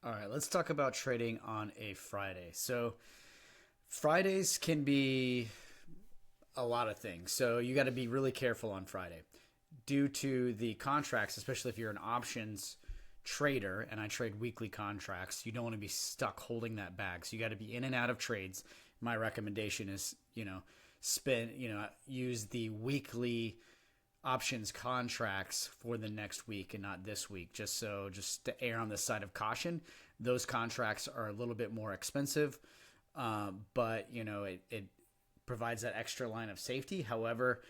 All right, let's talk about trading on a Friday. So, Fridays can be a lot of things. So, you got to be really careful on Friday due to the contracts, especially if you're an options trader and I trade weekly contracts. You don't want to be stuck holding that bag. So, you got to be in and out of trades. My recommendation is, use the weekly options contracts for the next week and not this week, just to err on the side of caution. Those contracts are a little bit more expensive, but it provides that extra line of safety. However,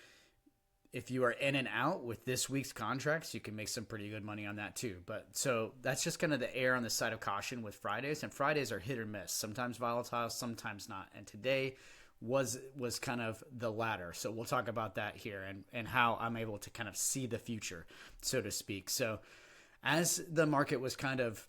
if you are in and out with this week's contracts, you can make some pretty good money on that too. But so that's just kind of the err on the side of caution with Fridays, and Fridays are hit or miss, sometimes volatile, sometimes not. And today was kind of the latter. So we'll talk about that here and how I'm able to kind of see the future, so to speak. So as the market was kind of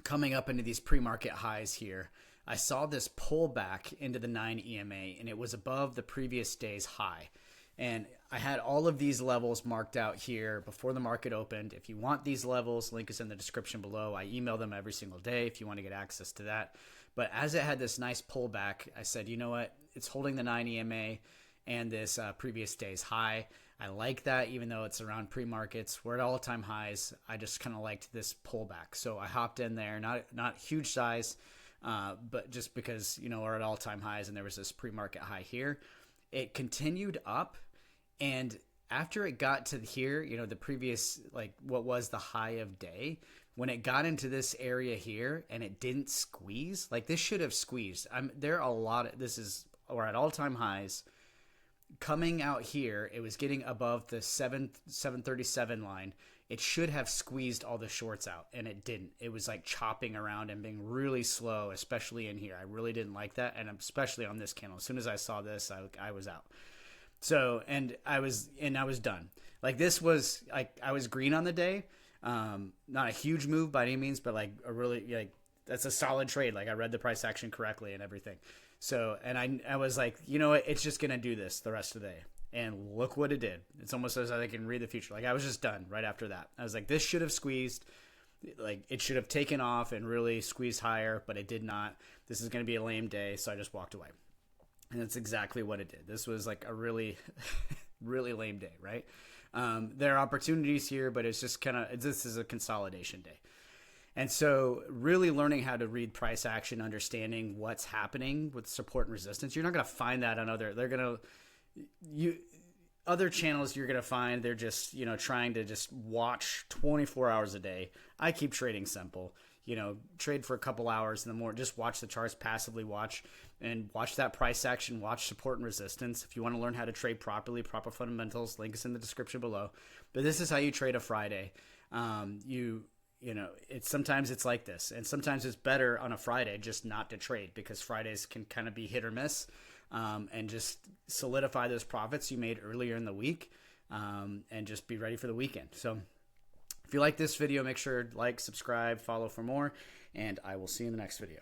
coming up into these pre-market highs here, I saw this pullback into the 9 EMA, and it was above the previous day's high. And I had all of these levels marked out here before the market opened. If you want these levels, link is in the description below. I email them every single day if you want to get access to that. But as it had this nice pullback, I said, you know what? It's holding the 9 EMA and this previous day's high. I like that, even though it's around pre-markets. We're at all-time highs. I just kind of liked this pullback. So I hopped in there, not huge size, but just because, we're at all-time highs and there was this pre-market high here. It continued up, and after it got to here, the previous, like what was the high of day, when it got into this area here and it didn't squeeze, like this should have squeezed. There are a lot of, we're at all-time highs. Coming out here, it was getting above the 737 line. It should have squeezed all the shorts out, and it didn't. It was like chopping around and being really slow, especially in here. I really didn't like that, and especially on this candle. As soon as I saw this, I was out. So, and I was done. Like this was like I was green on the day. Not a huge move by any means, but like a really like that's a solid trade. Like I read the price action correctly and everything. So, and I was like, you know what? It's just gonna do this the rest of the day. And look what it did. It's almost as I can read the future. Like I was just done right after that. I was like, this should have squeezed. Like it should have taken off and really squeezed higher, but it did not. This is going to be a lame day, so I just walked away. And that's exactly what it did. This was like a really, really lame day, right? There are opportunities here, but it's just kind of, this is a consolidation day. And so really learning how to read price action, understanding what's happening with support and resistance. You're not going to find that on other channels you're going to find. They're just, trying to just watch 24 hours a day. I keep trading simple, trade for a couple hours in the morning, just watch the charts, passively watch and watch that price action, watch support and resistance. If you want to learn how to trade properly, proper fundamentals, link is in the description below. But this is how you trade a Friday. It's sometimes it's like this, and sometimes it's better on a Friday just not to trade because Fridays can kind of be hit or miss, and just solidify those profits you made earlier in the week, and just be ready for the weekend. So if you like this video, make sure to like, subscribe, follow for more, and I will see you in the next video.